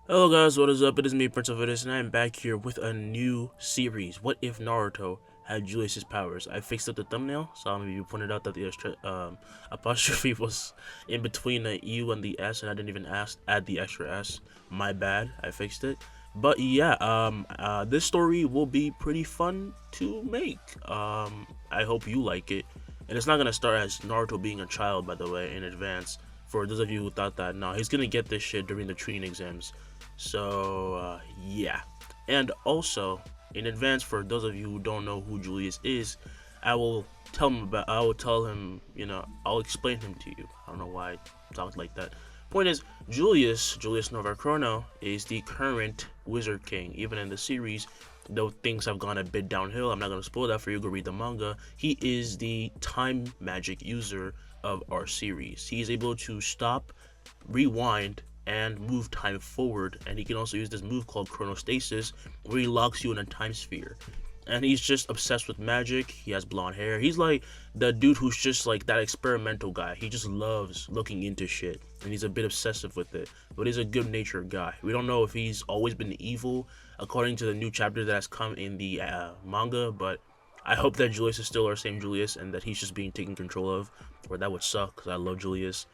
Hello guys, what is up? It is me, Prince of It, and I'm back here with a new series. What if Naruto had Julius's powers? I fixed up the thumbnail, so maybe you pointed out that the extra apostrophe was in between the U and the S, and I didn't even add the extra S. My bad, I fixed it. But yeah, this story will be pretty fun to make. I hope you like it, and it's not gonna start as Naruto being a child, by the way, in advance. For those of you who thought that, no, he's gonna get this shit during the training exams. So yeah, and also in advance, for those of you who don't know who Julius is, I will tell him, I'll explain him to you. I don't know why I talked like that. Point is, Julius Chrono is the current Wizard King. Even in the series, though things have gone a bit downhill, I'm not gonna spoil that for you. Go read the manga. He is the time magic user of our series. He is able to stop, rewind, and move time forward, and he can also use this move called chronostasis, where he locks you in a time sphere. And he's just obsessed with magic. He has blonde hair. He's like the dude who's just like that experimental guy. He just loves looking into shit, and he's a bit obsessive with it, but he's a good natured guy. We don't know if he's always been evil according to the new chapter that has come in the manga, but I hope that Julius is still our same Julius and that he's just being taken control of, or that would suck because I love Julius.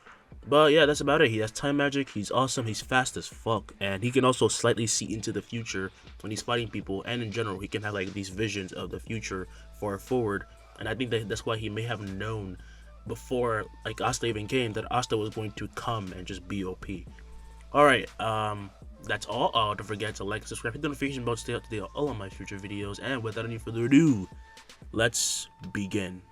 But yeah, that's about it. He has time magic, he's awesome, he's fast as fuck, and he can also slightly see into the future when he's fighting people, and in general, he can have like these visions of the future far forward. And I think that's why he may have known before like Asta even came that Asta was going to come and just be OP. Alright, that's all. Don't forget to like, subscribe, hit the notification bell to stay up to date on all of my future videos, and without any further ado, let's begin.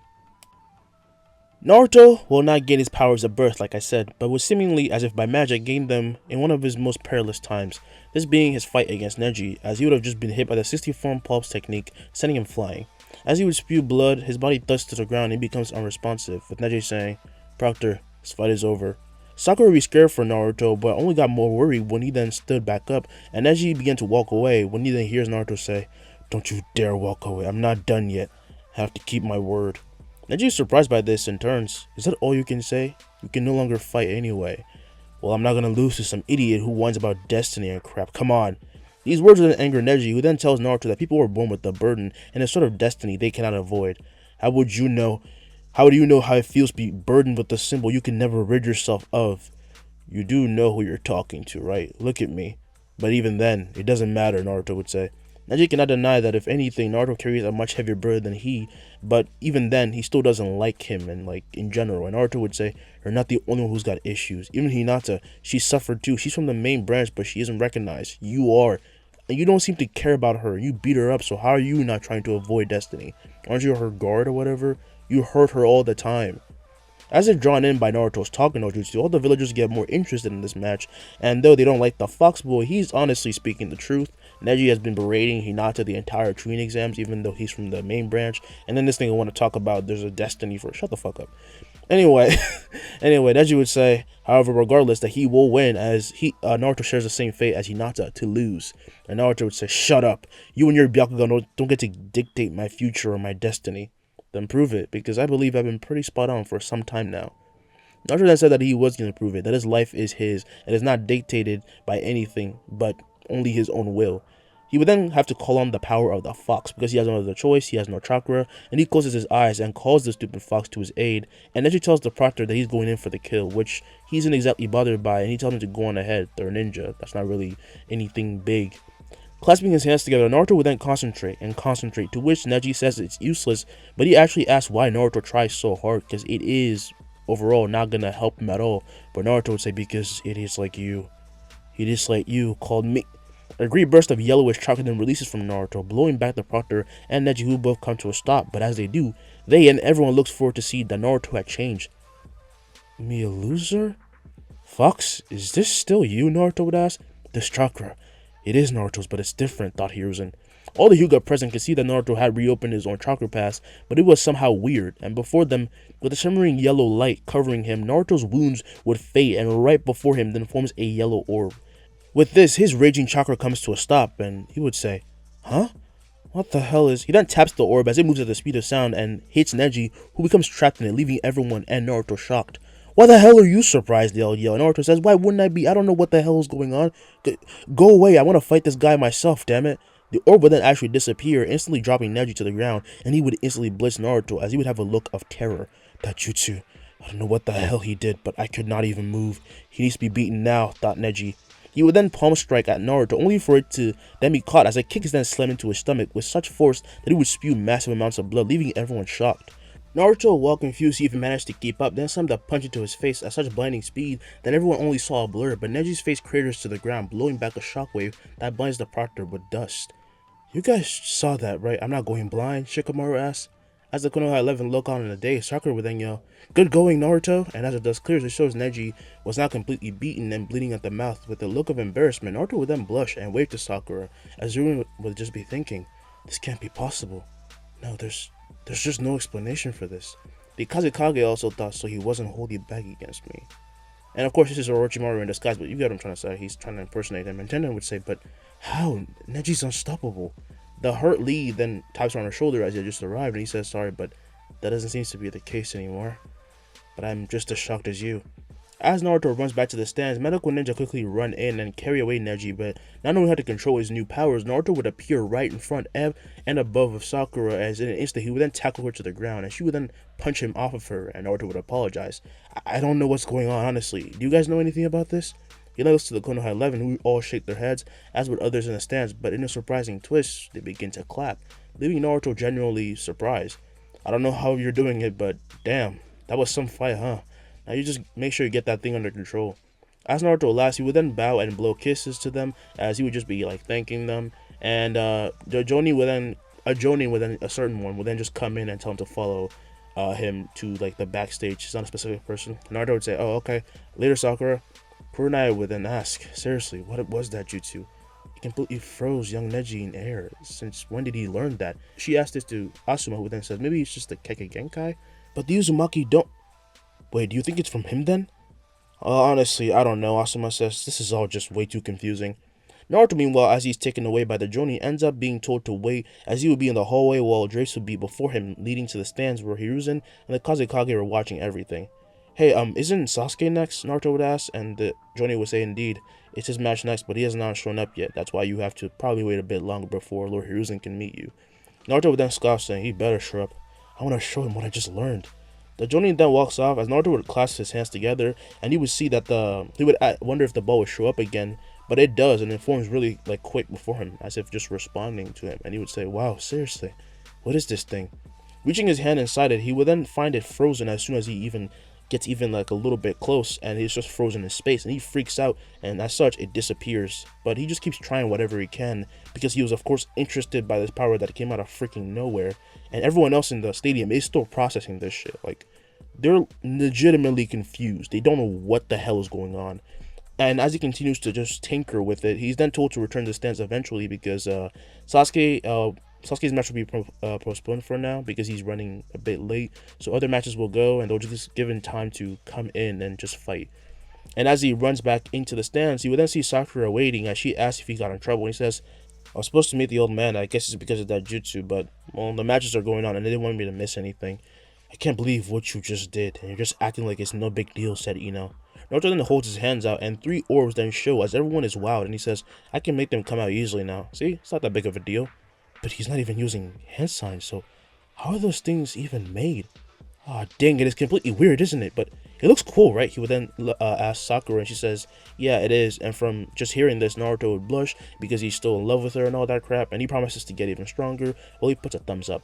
Naruto will not gain his powers at birth, like I said, but was seemingly as if by magic gained them in one of his most perilous times, this being his fight against Neji, as he would have just been hit by the 60 form pulse technique, sending him flying. As he would spew blood, his body thuds to the ground and he becomes unresponsive, with Neji saying, "Proctor, this fight is over." Sakura would be scared for Naruto, but only got more worried when he then stood back up, and Neji began to walk away when he then hears Naruto say, "Don't you dare walk away, I'm not done yet. I have to keep my word." Neji is surprised by this and turns. "Is that all you can say? You can no longer fight anyway." "Well, I'm not gonna lose to some idiot who whines about destiny and crap. Come on." These words then anger Neji, who then tells Naruto that people were born with a burden and a sort of destiny they cannot avoid. How would you know? How do you know how it feels to be burdened with a symbol you can never rid yourself of? You do know who you're talking to, right? Look at me. But even then, it doesn't matter, Naruto would say. Neji cannot deny that if anything, Naruto carries a much heavier burden than he, but even then, he still doesn't like him and like in general. And Naruto would say, "You're not the only one who's got issues. Even Hinata, she suffered too. She's from the main branch, but she isn't recognized. You are. And you don't seem to care about her. You beat her up, so how are you not trying to avoid destiny? Aren't you her guard or whatever? You hurt her all the time." As if drawn in by Naruto's talking no jutsu, all the villagers get more interested in this match, and though they don't like the fox boy, he's honestly speaking the truth. Neji has been berating Hinata the entire training exams, even though he's from the main branch, and then this thing I want to talk about, there's a destiny for— shut the fuck up. Anyway, Neji would say, however, regardless, that he will win, as Naruto shares the same fate as Hinata, to lose. And Naruto would say, "Shut up, you and your Byakugan don't get to dictate my future or my destiny." "Then prove it, because I believe I've been pretty spot on for some time now." Naruto then said that he was going to prove it, that his life is his, and is not dictated by anything, but only his own will. He would then have to call on the power of the fox, because he has no other choice, he has no chakra, and he closes his eyes and calls the stupid fox to his aid, and Neji tells the proctor that he's going in for the kill, which he isn't exactly bothered by, and he tells him to go on ahead. They're a ninja, that's not really anything big. Clasping his hands together, Naruto would then concentrate, to which Neji says it's useless, but he actually asks why Naruto tries so hard, because it is, overall, not gonna help him at all. But Naruto would say, "Because it is like you. It is like you called me." A great burst of yellowish chocolate then releases from Naruto, blowing back the proctor and Neji, who both come to a stop, but as they do, they and everyone looks forward to see that Naruto had changed. "Me a loser? Fox, is this still you?" Naruto would ask. "This chakra. It is Naruto's, but it's different," thought Hiruzen. All the Hyuga present could see that Naruto had reopened his own chakra pass, but it was somehow weird, and before them, with a shimmering yellow light covering him, Naruto's wounds would fade, and right before him then forms a yellow orb. With this, his raging chakra comes to a stop, and he would say, "Huh? What the hell is—" He then taps the orb as it moves at the speed of sound and hits Neji, who becomes trapped in it, leaving everyone and Naruto shocked. Why the hell are you surprised? They all yell. And Naruto says, why wouldn't I be? I don't know what the hell is going on. Go away. I want to fight this guy myself, damn it. The orb would then actually disappear, instantly dropping Neji to the ground, and he would instantly blitz Naruto as he would have a look of terror. That jutsu. I don't know what the hell he did, but I could not even move. He needs to be beaten now, thought Neji. He would then palm strike at Naruto, only for it to then be caught as a kick is then slammed into his stomach with such force that he would spew massive amounts of blood, leaving everyone shocked. Naruto, while confused, he even managed to keep up, then slammed a punch into his face at such blinding speed that everyone only saw a blur, but Neji's face craters to the ground, blowing back a shockwave that blinds the proctor with dust. You guys saw that, right? I'm not going blind, Shikamaru asked. As the Konoha 11 look on in the day, Sakura would then yell, good going, Naruto, and as the dust clears, it shows Neji was now completely beaten and bleeding at the mouth. With a look of embarrassment, Naruto would then blush and wave to Sakura, as everyone would just be thinking, this can't be possible. No, there's just no explanation for this. The Kazekage also thought so he wasn't holding back against me. And of course, this is Orochimaru in disguise, but you get what I'm trying to say. He's trying to impersonate him. And Tenden would say, but how? Neji's unstoppable. The hurt Lee then taps her on her shoulder as he had just arrived, and he says, sorry, but that doesn't seem to be the case anymore. But I'm just as shocked as you. As Naruto runs back to the stands, medical ninja quickly run in and carry away Neji, but not knowing how to control his new powers, Naruto would appear right in front and above of Sakura, as in an instant he would then tackle her to the ground, and she would then punch him off of her, and Naruto would apologize. I don't know what's going on, honestly. Do you guys know anything about this? He looks to the Konoha 11, who all shake their heads, as would others in the stands, but in a surprising twist, they begin to clap, leaving Naruto genuinely surprised. I don't know how you're doing it, but damn, that was some fight, huh? Now you just make sure you get that thing under control. As Naruto laughs, he would then bow and blow kisses to them, as he would just be like thanking them. And a certain one would then just come in and tell him to follow him to like the backstage. It's not a specific person. Naruto would say, "Oh, okay, later, Sakura." Kurenai would then ask, "Seriously, what was that jutsu? It completely froze young Neji in air. Since when did he learn that?" She asked this to Asuma, who then says, "Maybe it's just the Kekkei Genkai." But the Uzumaki don't. Wait, do you think it's from him then? Honestly, I don't know, Asuma says. This is all just way too confusing. Naruto, meanwhile, as he's taken away by the Jonin, ends up being told to wait, as he would be in the hallway while Drace would be before him, leading to the stands where Hiruzen and the Kazekage were watching everything. Hey, isn't Sasuke next? Naruto would ask, and the Jonin would say, indeed, it's his match next, but he has not shown up yet. That's why you have to probably wait a bit longer before Lord Hiruzen can meet you. Naruto would then scoff, saying, he better show up. I want to show him what I just learned. The Jonin then walks off as Naruto would clasp his hands together, and he would see that he would wonder if the ball would show up again, but it does, and it forms really like quick before him, as if just responding to him. And he would say, "Wow, seriously, what is this thing?" Reaching his hand inside it, he would then find it frozen as soon as he gets like a little bit close, and he's just frozen in space, and he freaks out, and as such, it disappears. But he just keeps trying whatever he can because he was, of course, interested by this power that came out of freaking nowhere, and everyone else in the stadium is still processing this shit. Like, they're legitimately confused. They don't know what the hell is going on. And as he continues to just tinker with it, he's then told to return to the stands eventually because Sasuke's match will be postponed for now because he's running a bit late. So other matches will go, and they'll just give him time to come in and just fight. And as he runs back into the stands, he will then see Sakura waiting as she asks if he got in trouble. And he says, I was supposed to meet the old man. I guess it's because of that jutsu, but well, the matches are going on and they didn't want me to miss anything. I can't believe what you just did, and you're just acting like it's no big deal, said Ino. Naruto then holds his hands out, and 3 orbs then show as everyone is wowed, and he says, I can make them come out easily now. See, it's not that big of a deal. But he's not even using hand signs, so how are those things even made? Ah, dang it, it's completely weird, isn't it? But it looks cool, right? He would then ask Sakura, and she says, yeah, it is. And from just hearing this, Naruto would blush because he's still in love with her and all that crap, and he promises to get even stronger. Well, he puts a thumbs up.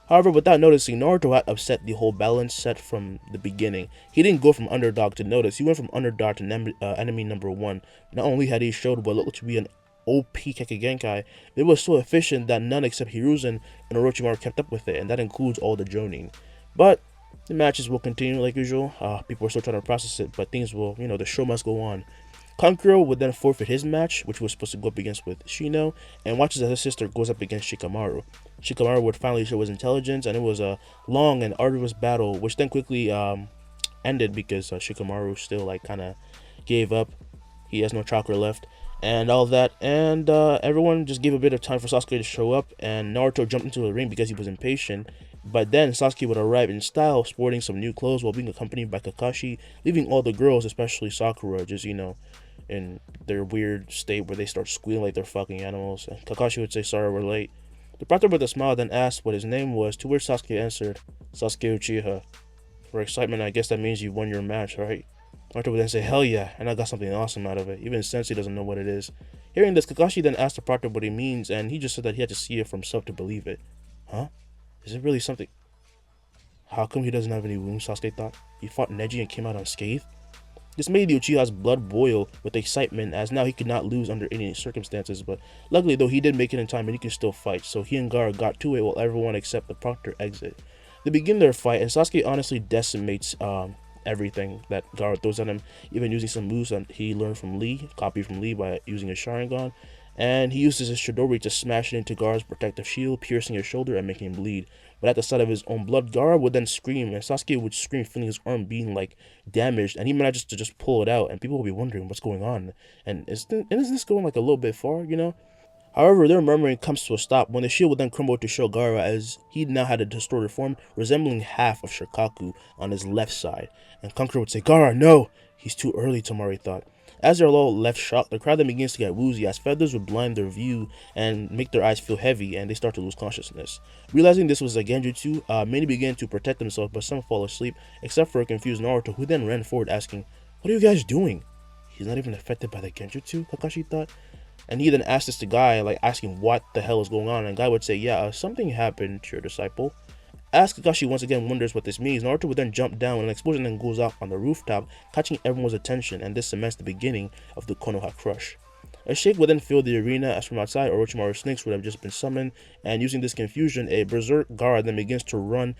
However, without noticing, Naruto had upset the whole balance set from the beginning. He didn't go from underdog to notice. He went from underdog to enemy number 1. Not only had he showed what looked to be an OP Kekkei Genkai, it was so efficient that none except Hiruzen and Orochimaru kept up with it, and that includes all the Jonin. But the matches will continue like usual. People are still trying to process it, but things will, the show must go on. Kankuro would then forfeit his match, which was supposed to go up against with Shino, and watches as his sister goes up against Shikamaru. Shikamaru would finally show his intelligence, and it was a long and arduous battle, which then quickly ended because Shikamaru still kind of gave up. He has no chakra left and all that, and everyone just gave a bit of time for Sasuke to show up, and Naruto jumped into the ring because he was impatient, But then Sasuke would arrive in style, sporting some new clothes while being accompanied by Kakashi, leaving all the girls, especially Sakura, just, in their weird state where they start squealing like they're fucking animals. And Kakashi would say, "Sorry, we're late." The proctor with a smile then asked what his name was, to which Sasuke answered, "Sasuke Uchiha." For excitement, I guess that means you won your match, right? Naruto would then say, "Hell yeah," and I got something awesome out of it. Even Sensei doesn't know what it is. Hearing this, Kakashi then asked the proctor what he means, and he just said that he had to see it for himself to believe it. Huh? Is it really something? How come he doesn't have any wounds, Sasuke thought. He fought Neji and came out unscathed? This made the Uchiha's blood boil with excitement, as now he could not lose under any circumstances, but luckily though he did make it in time and he could still fight, so he and Gaara got to it while everyone except the proctor exit. They begin their fight, and Sasuke honestly decimates everything that Gaara throws at him, even using some moves that he learned from Lee, copied from Lee by using his Sharingan, and he uses his Chidori to smash it into Gaara's protective shield, piercing his shoulder and making him bleed. But at the sight of his own blood, Gaara would then scream, and Sasuke would scream, feeling his arm being like damaged, and he manages to just pull it out, and people will be wondering what's going on, and isn't this going like a little bit far? However, their murmuring comes to a stop when the shield would then crumble to show Gaara, as he now had a distorted form resembling half of Shikaku on his left side. And Conqueror would say, "Gaara, no!" He's too early, Tamari thought. As they're all left shocked, the crowd then begins to get woozy, as feathers would blind their view and make their eyes feel heavy, and they start to lose consciousness. Realizing this was a genjutsu, many began to protect themselves, but some fall asleep, except for a confused Naruto, who then ran forward asking, "What are you guys doing?" He's not even affected by the genjutsu, Kakashi thought. And he then asked this to Guy, like asking what the hell is going on, and Guy would say, "Yeah, something happened to your disciple." As Kakashi once again wonders what this means, Naruto would then jump down and an explosion then goes off on the rooftop, catching everyone's attention, and this cements the beginning of the Konoha Crush. A shake would then fill the arena, as from outside Orochimaru snakes would have just been summoned, and using this confusion, a berserk Gaara then begins to run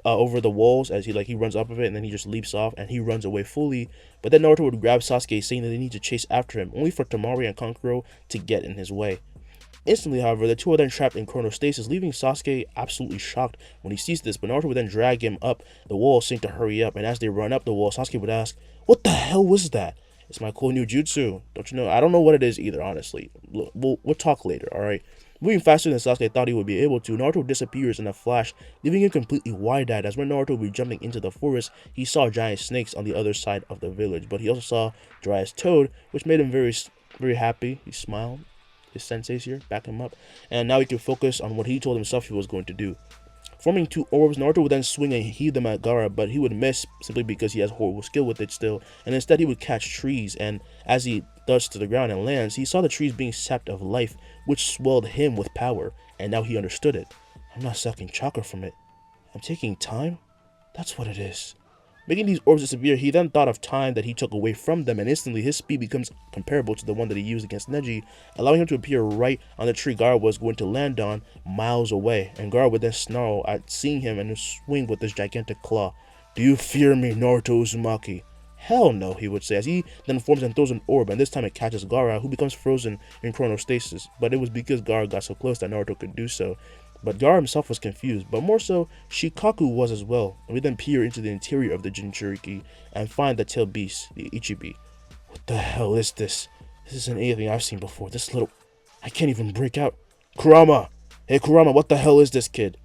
over the walls, as he runs up of it, and then he just leaps off and he runs away fully. But then Naruto would grab Sasuke, saying that they need to chase after him, only for Temari and Kankuro to get in his way. Instantly, however, the two are then trapped in chronostasis, leaving Sasuke absolutely shocked when he sees this. But Naruto would then drag him up the wall, saying to hurry up, and as they run up the wall, Sasuke would ask, "What the hell was that?" "It's my cool new jutsu. Don't you know?" "I don't know what it is either, honestly. We'll talk later, alright?" Moving faster than Sasuke thought he would be able to, Naruto disappears in a flash, leaving him completely wide-eyed, as when Naruto would be jumping into the forest, he saw giant snakes on the other side of the village. But he also saw Jiraiya's toad, which made him very, very happy. He smiled. His senseis here back him up, and now he could focus on what he told himself he was going to do. Forming two orbs, Naruto would then swing and heave them at Gaara, but he would miss simply because he has horrible skill with it still, and instead he would catch trees, and as he thuds to the ground and lands, he saw the trees being sapped of life, which swelled him with power, and now he understood it. "I'm not sucking chakra from it. I'm taking time? That's what it is." Making these orbs disappear, he then thought of time that he took away from them, and instantly his speed becomes comparable to the one that he used against Neji, allowing him to appear right on the tree Gaara was going to land on, miles away, and Gaara would then snarl at seeing him and swing with his gigantic claw. "Do you fear me, Naruto Uzumaki?" "Hell no," he would say, as he then forms and throws an orb, and this time it catches Gaara, who becomes frozen in chronostasis, but it was because Gaara got so close that Naruto could do so. But Gaara himself was confused, but more so, Shikaku was as well, and we then peer into the interior of the Jinchuriki and find the tailed beast, the Ichibi. "What the hell is this? This isn't anything I've seen before. This little... I can't even break out. Kurama! Hey Kurama, what the hell is this kid?"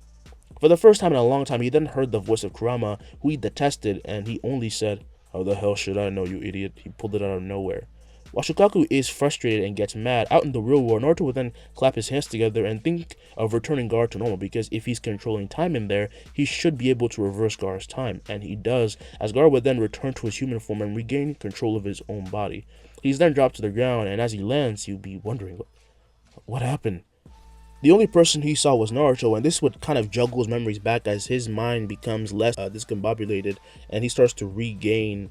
For the first time in a long time, he then heard the voice of Kurama, who he detested, and he only said, "How the hell should I know, you idiot?" He pulled it out of nowhere. While Shikaku is frustrated and gets mad, out in the real world, Naruto would then clap his hands together and think of returning Gaara to normal, because if he's controlling time in there, he should be able to reverse Gaara's time, and he does, as Gaara would then return to his human form and regain control of his own body. He's then dropped to the ground, and as he lands, he'll be wondering, what happened? The only person he saw was Naruto, and this would kind of juggle his memories back as his mind becomes less discombobulated, and he starts to regain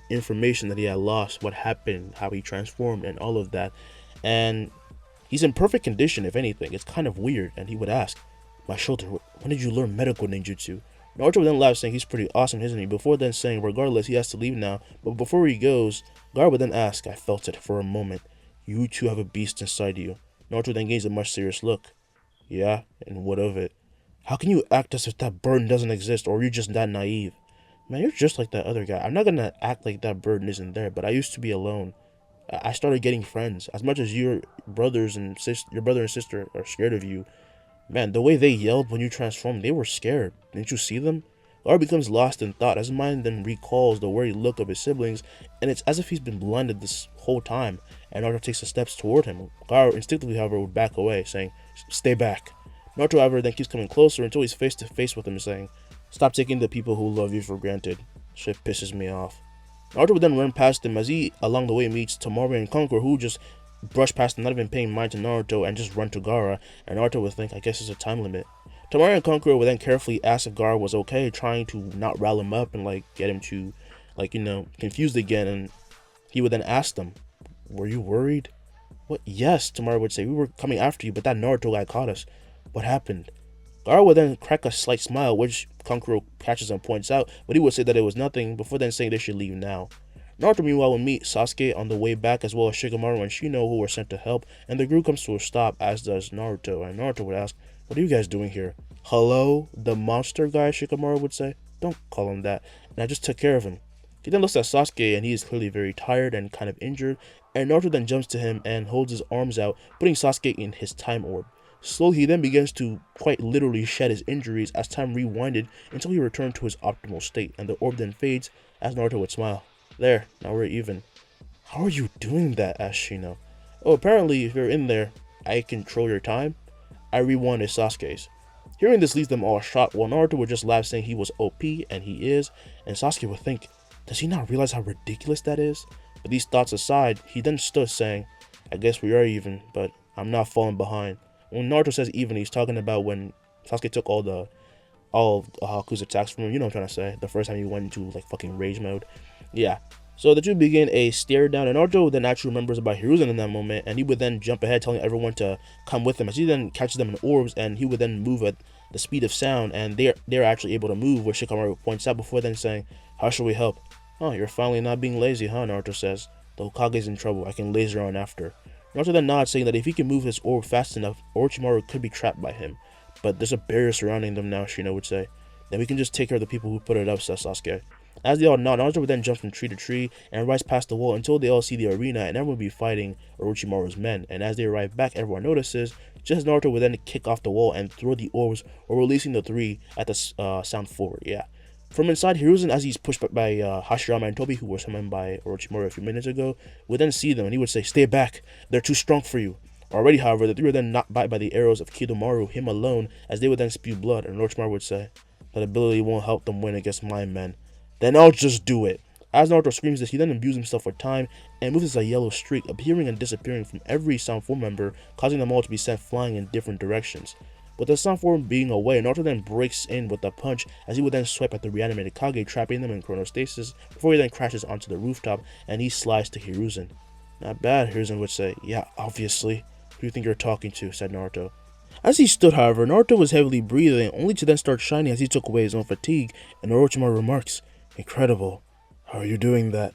information that he had lost, what happened, how he transformed, and all of that. And he's in perfect condition, if anything. It's kind of weird. And he would ask, "My shoulder, when did you learn medical ninjutsu?" Naruto would then laugh, saying he's pretty awesome, isn't he? Before then saying, regardless, he has to leave now. But before he goes, Gaara would then ask, "I felt it for a moment. You too have a beast inside you." Naruto then gains a much serious look. "Yeah, and what of it?" "How can you act as if that burden doesn't exist, or are you just that naive?" "Man, you're just like that other guy. I'm not gonna act like that burden isn't there, but I used to be alone. I started getting friends. As much as your brother and sister are scared of you, Man, the way they yelled when you transformed, they were scared. Didn't you see them? Gaara becomes lost in thought as his mind then recalls the worried look of his siblings, and it's as if he's been blinded this whole time, and Naruto takes the steps toward him. Gaara instinctively, however, would back away, saying, "Stay back." Naruto, however, then keeps coming closer until he's face to face with him, saying, "Stop taking the people who love you for granted. Shit pisses me off." Naruto would then run past him as he, along the way, meets Temari and Conqueror, who just brush past him, not even paying mind to Naruto, and just run to Gaara, and Naruto would think, I guess there's a time limit. Temari and Conqueror would then carefully ask if Gaara was okay, trying to not rile him up and, get him to, confused again, and he would then ask them, "Were you worried?" "What? Yes," Temari would say, "we were coming after you, but that Naruto guy caught us." "What happened?" Gaara would then crack a slight smile, which Conqueror catches and points out, but he would say that it was nothing, before then saying they should leave now. Naruto, meanwhile, would meet Sasuke on the way back, as well as Shikamaru and Shino, who were sent to help, and the group comes to a stop, as does Naruto, and Naruto would ask, "What are you guys doing here?" "Hello, the monster guy," Shikamaru would say. "Don't call him that, and I just took care of him." He then looks at Sasuke, and he is clearly very tired and kind of injured, and Naruto then jumps to him and holds his arms out, putting Sasuke in his time orb. Slowly, he then begins to quite literally shed his injuries as time rewinded until he returned to his optimal state, and the orb then fades as Naruto would smile. "There, now we're even." "How are you doing that?" asked Shino. "Oh, apparently if you're in there, I control your time." I rewinded Sasuke's. Hearing this leaves them all shocked, while Naruto would just laugh, saying he was OP, and he is, and Sasuke would think, does he not realize how ridiculous that is? But these thoughts aside, he then stood, saying, "I guess we are even, but I'm not falling behind." When Naruto says even, he's talking about when Sasuke took all of Haku's attacks from him. You know what I'm trying to say. The first time he went into fucking rage mode. Yeah. So the two begin a stare down, and Naruto then actually remembers about Hiruzen in that moment, and he would then jump ahead, telling everyone to come with him, as he then catches them in orbs, and he would then move at the speed of sound, and they're actually able to move, where Shikamaru points out, before then saying, "How should we help?" "Oh, you're finally not being lazy, huh?" Naruto says. "The Hokage's in trouble. I can laser on after." Naruto then nods, saying that if he can move his orb fast enough, Orochimaru could be trapped by him. "But there's a barrier surrounding them now," Shino would say. "Then we can just take care of the people who put it up," says Sasuke. As they all nod, Naruto would then jump from tree to tree and rise past the wall until they all see the arena, and everyone would be fighting Orochimaru's men. And as they arrive back, everyone notices, just as Naruto would then kick off the wall and throw the orbs, or releasing the three at the sound forward. Yeah. From inside, Hiruzen, as he's pushed by Hashirama and Tobi, who were summoned by Orochimaru a few minutes ago, would then see them, and he would say, "Stay back, they're too strong for you." Already, however, the three were then knocked back by the arrows of Kidomaru, him alone, as they would then spew blood, and Orochimaru would say, "That ability won't help them win against my men." "Then I'll just do it." As Naruto screams this, he then imbues himself with time and moves a yellow streak, appearing and disappearing from every Sound 4 member, causing them all to be sent flying in different directions. With the Sound 4 being away, Naruto then breaks in with a punch, as he would then swipe at the reanimated Kage, trapping them in chronostasis, before he then crashes onto the rooftop, and he slides to Hiruzen. "Not bad," Hiruzen would say. "Yeah, obviously. Who do you think you're talking to?" said Naruto. As he stood, however, Naruto was heavily breathing, only to then start shining as he took away his own fatigue, and Orochimaru remarks, "Incredible. How are you doing that?"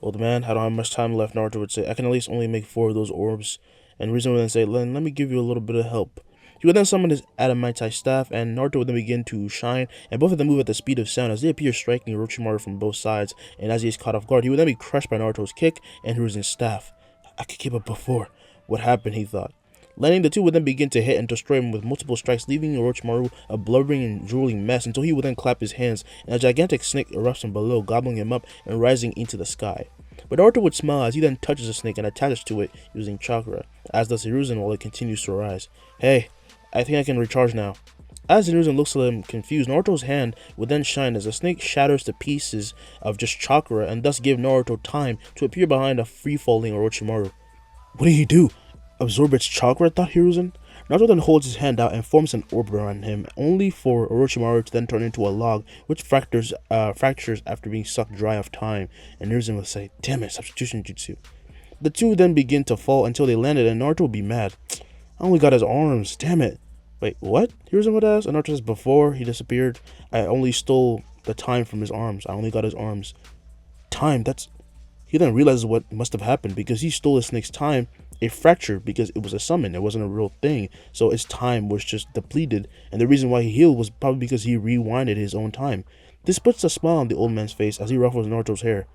"Old man, I don't have much time left," Naruto would say. "I can at least only make 4 of those orbs." And Hiruzen would then say, let me give you a little bit of help." He would then summon his adamantite staff, and Naruto would then begin to shine, and both of them move at the speed of sound as they appear, striking Orochimaru from both sides, and as he is caught off guard, he would then be crushed by Naruto's kick and Hiruzen's staff. "I could keep up before. What happened?" he thought. Landing, the two would then begin to hit and destroy him with multiple strikes, leaving Orochimaru a blubbering and drooling mess, until he would then clap his hands, and a gigantic snake erupts from below, gobbling him up and rising into the sky. But Naruto would smile as he then touches the snake and attaches to it using chakra, as does Hiruzen while it continues to rise. "Hey, I think I can recharge now." As Hiruzen looks at him confused, Naruto's hand would then shine as the snake shatters to pieces of just chakra, and thus give Naruto time to appear behind a free-falling Orochimaru. "What did he do? Absorb its chakra?" thought Hiruzen. Naruto then holds his hand out and forms an orb around him, only for Orochimaru to then turn into a log, which fractures after being sucked dry of time, and Hiruzen will say, "Damn it, substitution jutsu." The two then begin to fall until they landed, and Naruto will be mad. "I only got his arms, damn it." "Wait, what?" Hiruzen would ask, and Naruto says, "Before he disappeared, I only stole the time from his arms. I only got his arms." Time, that's... He then realizes what must have happened, because he stole the snake's time. A fracture, because it was a summon, it wasn't a real thing, so his time was just depleted, and the reason why he healed was probably because he rewinded his own time. This puts a smile on the old man's face as he ruffles Naruto's hair.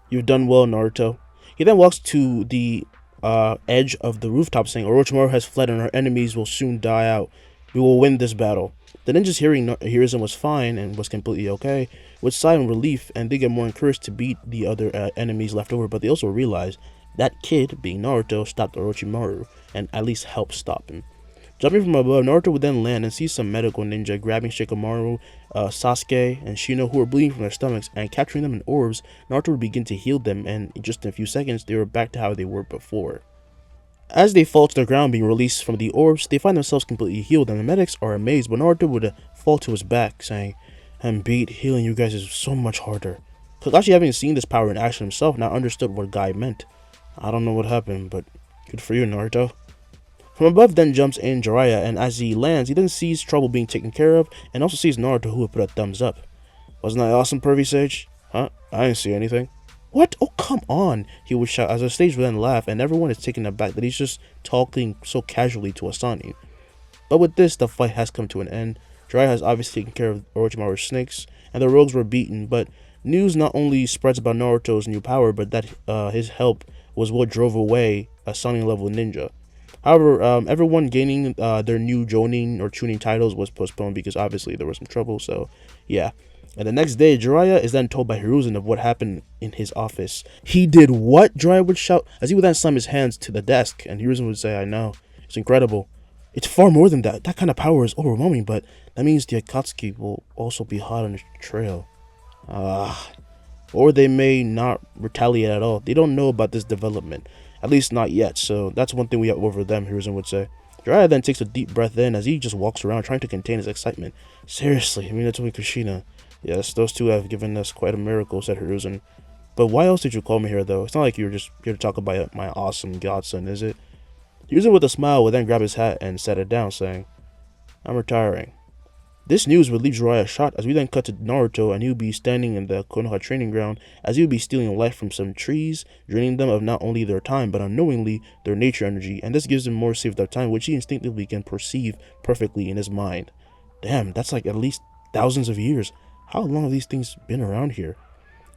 "You've done well, Naruto." He then walks to the edge of the rooftop, saying, "Orochimaru has fled and our enemies will soon die out. We will win this battle. The ninjas hearing Hiruzen was fine and was completely okay, would sigh in relief, and they get more encouraged to beat the other enemies left over, but they also realize that kid, being Naruto, stopped Orochimaru, and at least helped stop him. Jumping from above, Naruto would then land and see some medical ninja grabbing Shikamaru, Sasuke, and Shino, who were bleeding from their stomachs, and capturing them in orbs. Naruto would begin to heal them, and in just a few seconds, they were back to how they were before. As they fall to the ground being released from the orbs, they find themselves completely healed, and the medics are amazed, but Naruto would fall to his back, saying, "I'm beat, healing you guys is so much harder." Kakashi, having seen this power in action himself, now understood what Guy meant. "I don't know what happened, but good for you, Naruto." From above then jumps in Jiraiya, and as he lands, he then sees trouble being taken care of, and also sees Naruto, who would put a thumbs up. "Wasn't that awesome, Pervy Sage?" "Huh? I didn't see anything." "What? Oh, come on," he would shout, as the stage would then laugh, and everyone is taken aback that he's just talking so casually to Asani. But with this, the fight has come to an end. Jiraiya has obviously taken care of Orochimaru's snakes, and the rogues were beaten, but news not only spreads about Naruto's new power, but that his help was what drove away a Sannin-level ninja. However, everyone gaining their new Jonin or Chunin titles was postponed because obviously there was some trouble, so yeah. And the next day, Jiraiya is then told by Hiruzen of what happened in his office. "He did what?" Jiraiya would shout, as he would then slam his hands to the desk, and Hiruzen would say, "I know, it's incredible. It's far more than that. That kind of power is overwhelming, but that means the Akatsuki will also be hot on his trail." Or they may not retaliate at all. They don't know about this development. At least not yet, so that's one thing we have over them, Hiruzen would say. Jiraiya then takes a deep breath in as he just walks around trying to contain his excitement. "Seriously, Minato and Kushina. Yes, those two have given us quite a miracle," said Hiruzen. "But why else did you call me here, though? It's not like you were just here to talk about my awesome godson, is it?" Hiruzen with a smile would then grab his hat and set it down, saying, "I'm retiring." This news would leave Jiraiya shocked, as we then cut to Naruto, and he would be standing in the Konoha training ground as he would be stealing life from some trees, draining them of not only their time but unknowingly their nature energy, and this gives him more saved up time, which he instinctively can perceive perfectly in his mind. Damn, that's like at least thousands of years. How long have these things been around here?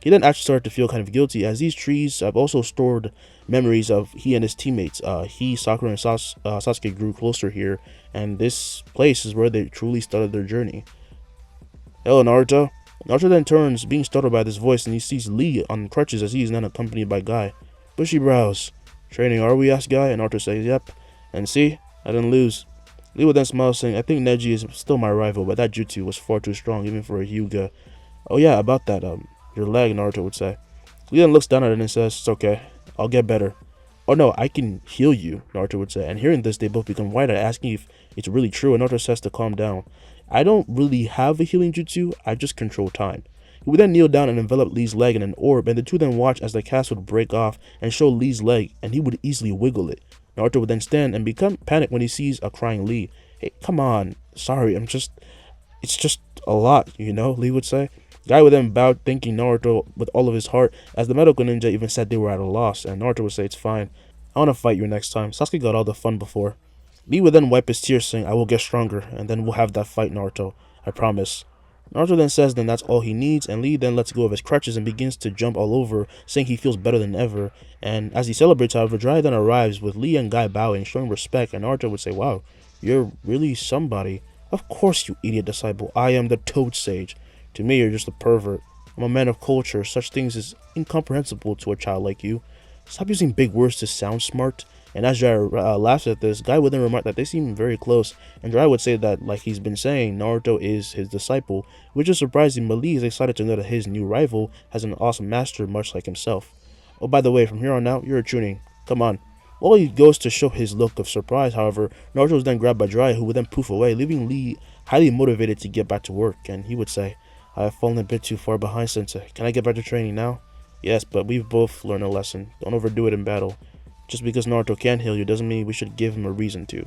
He then actually started to feel kind of guilty, as these trees have also stored memories of he and his teammates. Sakura, and Sasuke grew closer here, and this place is where they truly started their journey. "Hello, Naruto." Naruto then turns, being startled by this voice, and he sees Lee on crutches as he is then accompanied by Guy. "Bushy brows. Training, are we?" asked Guy, and Naruto says, "Yep. And see, I didn't lose." Lee would then smile, saying, "I think Neji is still my rival, but that jutsu was far too strong, even for a Hyuga." "Oh yeah, about that, your leg," Naruto would say. Lee then looks down at it and says, "It's okay. I'll get better." "Oh no, I can heal you," Naruto would say. And hearing this, they both become wide-eyed, asking if it's really true, and Naruto says to calm down. "I don't really have a healing jutsu, I just control time." He would then kneel down and envelop Lee's leg in an orb, and the two then watch as the cast would break off and show Lee's leg, and he would easily wiggle it. Naruto would then stand and become panicked when he sees a crying Lee. "Hey, come on. Sorry, it's just a lot, Lee would say. Guy would then bow, thanking Naruto with all of his heart, as the medical ninja even said they were at a loss, and Naruto would say, "It's fine. I want to fight you next time. Sasuke got all the fun before." Lee would then wipe his tears, saying, "I will get stronger, and then we'll have that fight, Naruto. I promise." Naruto then says then that's all he needs, and Lee then lets go of his crutches and begins to jump all over, saying he feels better than ever. And as he celebrates, however, Jiraiya then arrives with Lee and Guy bowing, showing respect, and Naruto would say, "Wow, you're really somebody." "Of course, you idiot disciple. I am the Toad Sage. To me, you're just a pervert. I'm a man of culture. Such things is incomprehensible to a child like you. Stop using big words to sound smart." And as Jiraiya laughs at this, Guy would then remark that they seem very close, and Jiraiya would say that, like he's been saying, Naruto is his disciple, which is surprising, but Lee is excited to know that his new rival has an awesome master much like himself. "Oh, by the way, from here on out, you're a Chunin. Come on." While he goes to show his look of surprise, however, Naruto was then grabbed by Jiraiya, who would then poof away, leaving Lee highly motivated to get back to work, and he would say, "I have fallen a bit too far behind, Sensei. Can I get back to training now?" "Yes, but we've both learned a lesson. Don't overdo it in battle. Just because Naruto can heal you doesn't mean we should give him a reason to."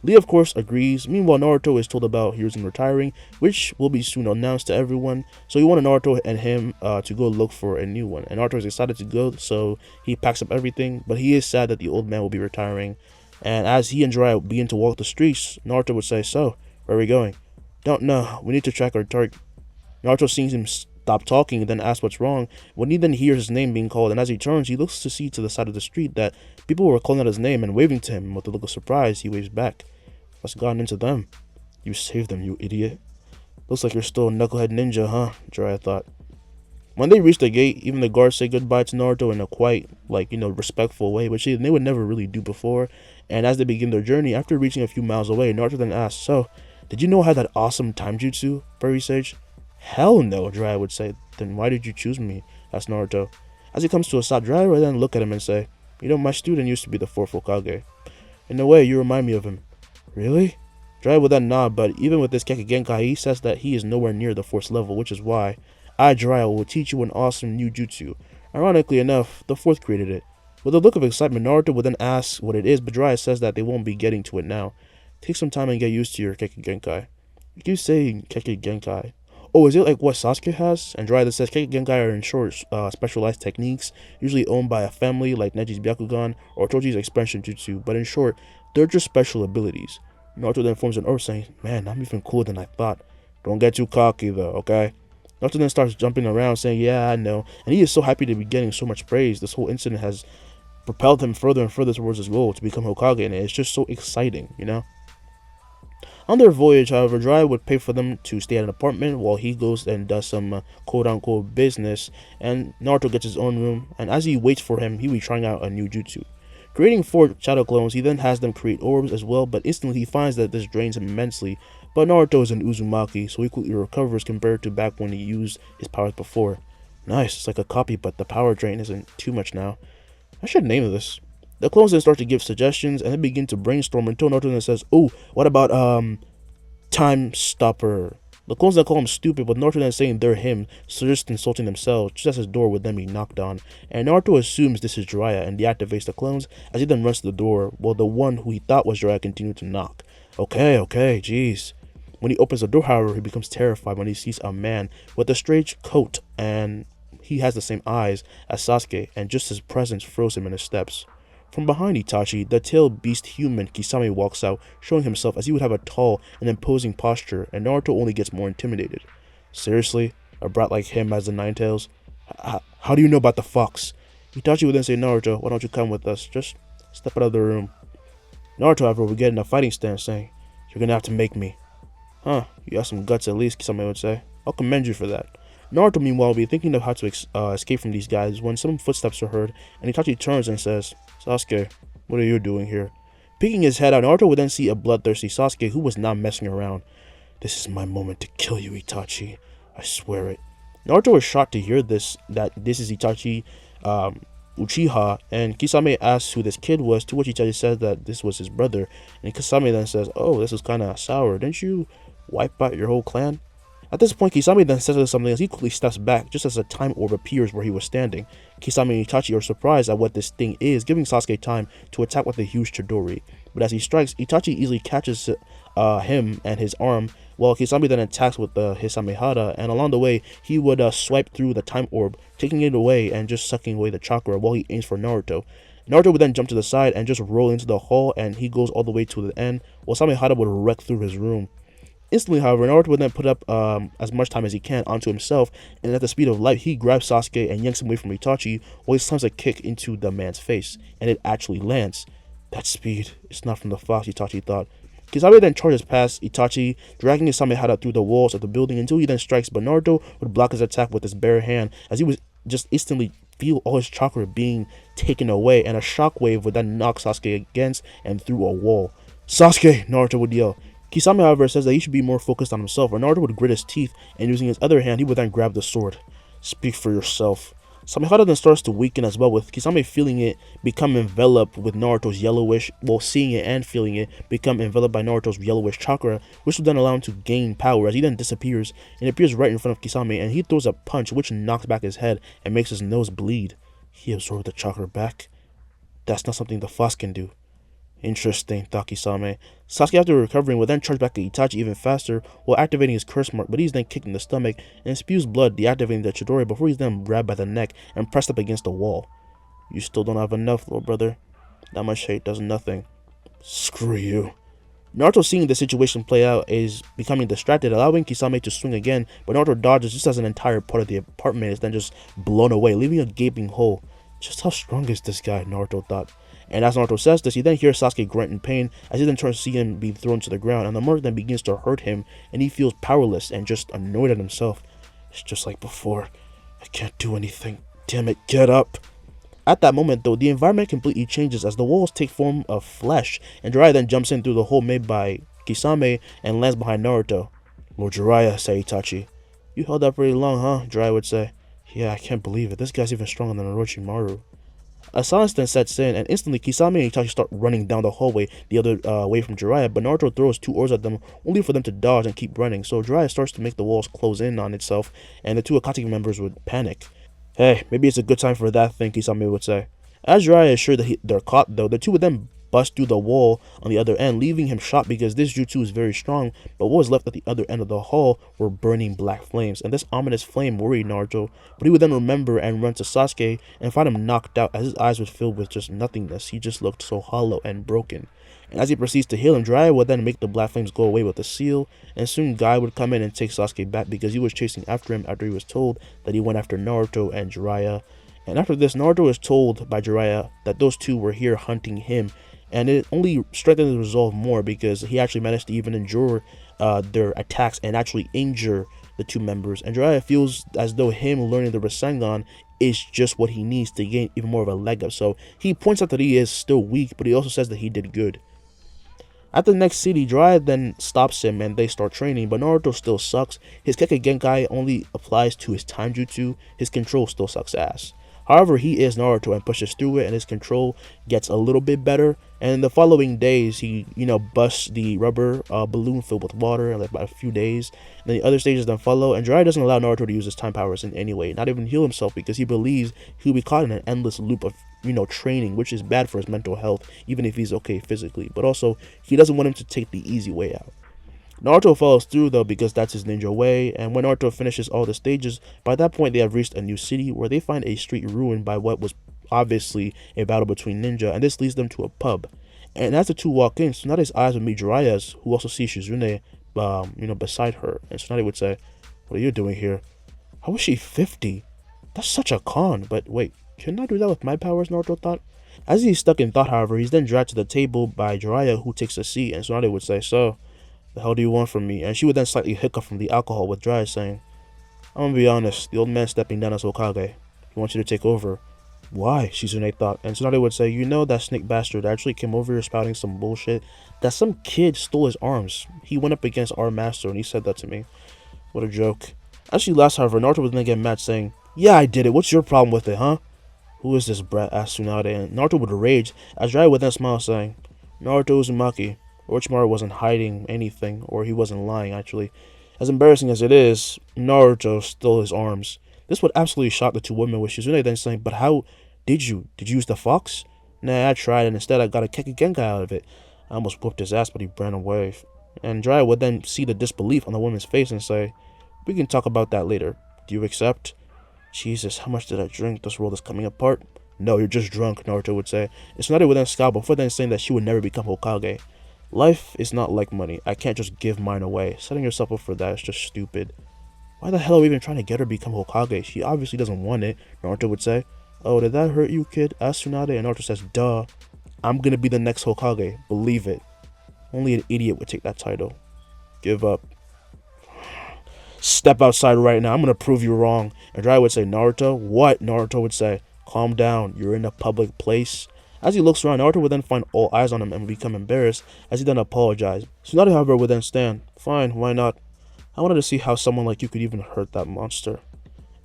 Lee, of course, agrees. Meanwhile, Naruto is told about Hiruzen retiring, which will be soon announced to everyone. So he wanted Naruto and him to go look for a new one. And Naruto is excited to go, so he packs up everything. But he is sad that the old man will be retiring. And as he and Jiraiya begin to walk the streets, Naruto would say, "So, where are we going?" "Don't know. We need to track our target." Naruto sees him stop talking and then asks what's wrong, when he then hears his name being called, and as he turns, he looks to see to the side of the street that people were calling out his name and waving to him. With a look of surprise, he waves back. What's gotten into them? You saved them, you idiot. Looks like you're still a knucklehead ninja, huh? Jiraiya thought. When they reached the gate, even the guards said goodbye to Naruto in a quite, respectful way, which they would never really do before. And as they begin their journey, after reaching a few miles away, Naruto then asked, "So, did you know I had that awesome time jutsu, Furry Sage?" "Hell no," Jiraiya would say. "Then why did you choose me?" asked Naruto. As he comes to a stop, Jiraiya would then look at him and say, "My student used to be the fourth Hokage. In a way, you remind me of him." "Really?" Jiraiya would then nod, but even with this Kekkei Genkai, he says that he is nowhere near the fourth level, which is why I, Jiraiya, will teach you an awesome new jutsu. Ironically enough, the fourth created it. With a look of excitement, Naruto would then ask what it is, but Jiraiya says that they won't be getting to it now. Take some time and get used to your Kekkei Genkai. You keep saying Kekkei Genkai. Oh, is it like what Sasuke has? And Jiraiya says Kekkei Genkai are in short, specialized techniques, usually owned by a family like Neji's Byakugan or Choji's expansion jutsu, but in short, they're just special abilities. Naruto then forms an oath saying, "Man, I'm even cooler than I thought. Don't get too cocky though, okay?" Naruto then starts jumping around saying, "Yeah, I know," and he is so happy to be getting so much praise. This whole incident has propelled him further and further towards his goal to become Hokage, and it's just so exciting, On their voyage, however, Jiraiya would pay for them to stay at an apartment while he goes and does some quote-unquote business, and Naruto gets his own room, and as he waits for him, he'll be trying out a new jutsu. Creating 4 shadow clones, he then has them create orbs as well, but instantly he finds that this drains him immensely. But Naruto is an Uzumaki, so he quickly recovers compared to back when he used his powers before. Nice, it's like a copy, but the power drain isn't too much now. I should name this. The clones then start to give suggestions, and they begin to brainstorm until Naruto then says, "Oh, what about, Time Stopper?" The clones then call him stupid, with Naruto then saying they're him, so just insulting themselves, just as his door would then be knocked on. And Naruto assumes this is Jiraiya and deactivates the clones as he then runs to the door, while the one who he thought was Jiraiya continued to knock. Okay, jeez. When he opens the door, however, he becomes terrified when he sees a man with a strange coat, and he has the same eyes as Sasuke, and just his presence froze him in his steps. From behind Itachi, the tailed beast human Kisame walks out, showing himself as he would have a tall and imposing posture, and Naruto only gets more intimidated. Seriously? A brat like him has the 9 tails? How do you know about the fox? Itachi would then say, "Naruto, why don't you come with us? Just step out of the room." Naruto, however, would get in a fighting stance, saying, "You're gonna have to make me." "Huh, you have some guts at least," Kisame would say. "I'll commend you for that." Naruto, meanwhile, will be thinking of how to escape from these guys when some footsteps are heard, and Itachi turns and says, "Sasuke, what are you doing here?" Peeking his head out, Naruto would then see a bloodthirsty Sasuke who was not messing around. "This is my moment to kill you, Itachi. I swear it." Naruto was shocked to hear that this is Itachi Uchiha, and Kisame asks who this kid was, to which Itachi says that this was his brother, and Kisame then says, "Oh, this is kinda sour. Didn't you wipe out your whole clan?" At this point, Kisame then says something as he quickly steps back, just as a time orb appears where he was standing. Kisame and Itachi are surprised at what this thing is, giving Sasuke time to attack with a huge Chidori. But as he strikes, Itachi easily catches him and his arm, while Kisame then attacks with his Samehara, and along the way, he would swipe through the time orb, taking it away and just sucking away the chakra while he aims for Naruto. Naruto would then jump to the side and just roll into the hall, and he goes all the way to the end, while Samehara would wreck through his room. Instantly, however, Naruto would then put up as much time as he can onto himself, and at the speed of light, he grabs Sasuke and yanks him away from Itachi, while he slams a kick into the man's face, and it actually lands. That speed, it's not from the fox, Itachi thought. Kisame then charges past Itachi, dragging his Samehara through the walls of the building until he then strikes, but Naruto would block his attack with his bare hand, as he was just instantly feel all his chakra being taken away, and a shockwave would then knock Sasuke against and through a wall. "Sasuke!" Naruto would yell. Kisame, however, says that he should be more focused on himself, or Naruto would grit his teeth, and using his other hand, he would then grab the sword. "Speak for yourself." Samehara then starts to weaken as well, with Kisame feeling it become enveloped with Naruto's yellowish, while seeing it and feeling it become enveloped by Naruto's yellowish chakra, which would then allow him to gain power as he then disappears and appears right in front of Kisame, and he throws a punch which knocks back his head and makes his nose bleed. He absorbed the chakra back. That's not something the fox can do. Interesting, thought Kisame. Sasuke, after recovering, will then charge back at Itachi even faster while activating his curse mark, but he's then kicked in the stomach and spews blood, deactivating the Chidori before he's then grabbed by the neck and pressed up against the wall. "You still don't have enough, little brother. That much hate does nothing." "Screw you." Naruto, seeing the situation play out, is becoming distracted, allowing Kisame to swing again, but Naruto dodges just as an entire part of the apartment is then just blown away, leaving a gaping hole. Just how strong is this guy, Naruto thought. And as Naruto says this, he then hears Sasuke grunt in pain as he then turns to see him be thrown to the ground, and the mark then begins to hurt him, and he feels powerless and just annoyed at himself. It's just like before. I can't do anything. Damn it, get up. At that moment, though, the environment completely changes as the walls take form of flesh, and Jiraiya then jumps in through the hole made by Kisame and lands behind Naruto. Lord Jiraiya, said Itachi. You held up pretty long, huh? Jiraiya would say. Yeah, I can't believe it. This guy's even stronger than Orochimaru. A silence then sets in, and instantly Kisame and Itachi start running down the hallway the other way from Jiraiya, but Naruto throws two oars at them, only for them to dodge and keep running, so Jiraiya starts to make the walls close in on itself, and the two Akatsuki members would panic. Hey, maybe it's a good time for that thing, Kisame would say. As Jiraiya is sure that they're caught, though, the two would then bust through the wall on the other end, leaving him shocked because this jutsu is very strong, but what was left at the other end of the hall were burning black flames, and this ominous flame worried Naruto, but he would then remember and run to Sasuke and find him knocked out as his eyes were filled with just nothingness. He just looked so hollow and broken. And as he proceeds to heal him, Jiraiya would then make the black flames go away with a seal, and soon Guy would come in and take Sasuke back because he was chasing after him after he was told that he went after Naruto and Jiraiya. And after this, Naruto is told by Jiraiya that those two were here hunting him, and it only strengthened his resolve more because he actually managed to even endure their attacks and actually injure the two members. And Jiraiya feels as though him learning the Rasengan is just what he needs to gain even more of a leg up. So he points out that he is still weak, but he also says that he did good. At the next city, Jiraiya then stops him and they start training, but Naruto still sucks. His Kekkei Genkai only applies to his time jutsu. His control still sucks ass. However, he is Naruto and pushes through it, and his control gets a little bit better. And in the following days, he, busts the rubber balloon filled with water in like about a few days. And then the other stages then follow, and Jiraiya doesn't allow Naruto to use his time powers in any way, not even heal himself, because he believes he'll be caught in an endless loop of, training, which is bad for his mental health, even if he's okay physically. But also, he doesn't want him to take the easy way out. Naruto follows through though because that's his ninja way, and when Naruto finishes all the stages, by that point they have reached a new city where they find a street ruined by what was obviously a battle between ninja, and this leads them to a pub. And as the two walk in, Tsunade's eyes would meet Jiraiya's, who also sees Shizune, beside her, and Tsunade would say, "What are you doing here? How is she 50? That's such a con, but wait, couldn't I do that with my powers?" Naruto thought. As he's stuck in thought, however, he's then dragged to the table by Jiraiya, who takes a seat, and Tsunade would say, "So, the hell do you want from me?" And she would then slightly hiccup from the alcohol with Jiraiya saying, "I'm gonna be honest, the old man stepping down as Hokage. He wants you to take over." "Why?" Shizune thought, and Tsunade would say, that snake bastard actually came over here spouting some bullshit that some kid stole his arms. He went up against our master and he said that to me. What a joke. As she laughs, however, Naruto would then get mad saying, "Yeah, I did it. What's your problem with it, huh?" "Who is this brat?" asked Tsunade, and Naruto would rage as Jiraiya would then smile saying, "Naruto Uzumaki. Orochimaru wasn't hiding anything, or he wasn't lying, actually. As embarrassing as it is, Naruto stole his arms." This would absolutely shock the two women, with Shizune then saying, "But how did you? Did you use the fox?" "Nah, I tried, and instead I got a Kekkei Genkai out of it. I almost whooped his ass, but he ran away." And Jiraiya would then see the disbelief on the woman's face and say, "We can talk about that later. Do you accept?" "Jesus, how much did I drink? This world is coming apart." "No, you're just drunk," Naruto would say. And Tsunade would then scowl before then saying that she would never become Hokage. "Life is not like money. I can't just give mine away. Setting yourself up for that is just stupid." "Why the hell are we even trying to get her to become Hokage? She obviously doesn't want it," Naruto would say. "Oh, did that hurt you, kid?" asked Tsunade, and Naruto says, "Duh. I'm gonna be the next Hokage. Believe it. Only an idiot would take that title. Give up." "Step outside right now. I'm gonna prove you wrong." And Jiraiya would say, "Naruto?" "What?" Naruto would say. "Calm down. You're in a public place." As he looks around, Naruto would then find all eyes on him and become embarrassed as he then apologized. Tsunade, however, would then stand. "Fine, why not? I wanted to see how someone like you could even hurt that monster."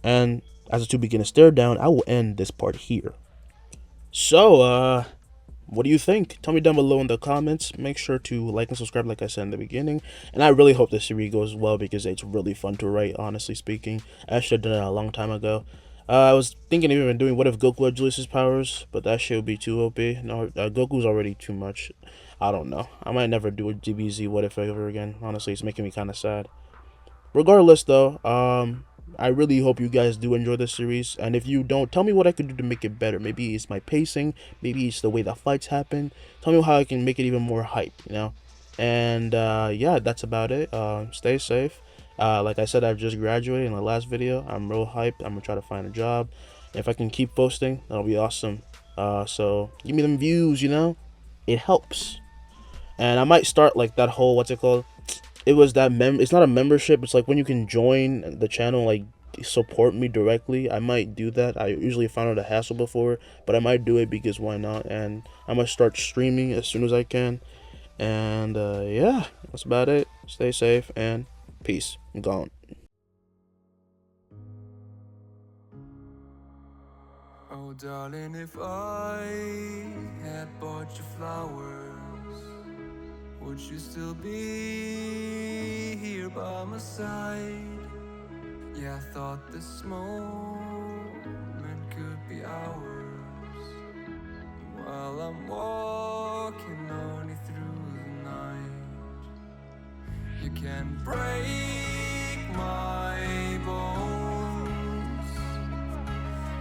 And as the two begin to stare down, I will end this part here. So, what do you think? Tell me down below in the comments. Make sure to like and subscribe like I said in the beginning. And I really hope this series goes well because it's really fun to write, honestly speaking. I should have done it a long time ago. I was thinking of even doing what if Goku had Julius's powers, but that shit would be too OP. No, Goku's already too much. I don't know. I might never do a DBZ what if ever again. Honestly, it's making me kind of sad. Regardless, though, I really hope you guys do enjoy this series. And if you don't, tell me what I could do to make it better. Maybe it's my pacing. Maybe it's the way the fights happen. Tell me how I can make it even more hype, And, yeah, that's about it. Stay safe. Like I said, I've just graduated in the last video. I'm real hyped. I'm gonna try to find a job. If I can keep posting, that'll be awesome. So give me them views, you know, it helps. And I might start like that whole, what's it called? It was that it's not a membership. It's like when you can join the channel, like support me directly. I might do that. I usually found it a hassle before, but I might do it because why not? And I might start streaming as soon as I can. And yeah, that's about it. Stay safe and peace. I'm gone. Oh darling, if I had bought you flowers, would you still be here by my side? Yeah, I thought this moment could be ours, while I'm walking only through the night. You can break my bones,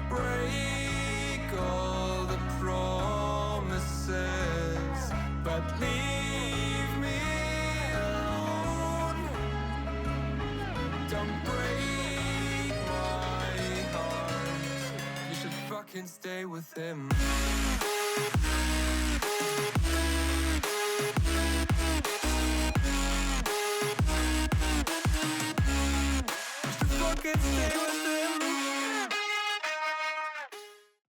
break all the promises, but leave me alone. Don't break my heart. You should fucking stay with him. You should fucking stay with him.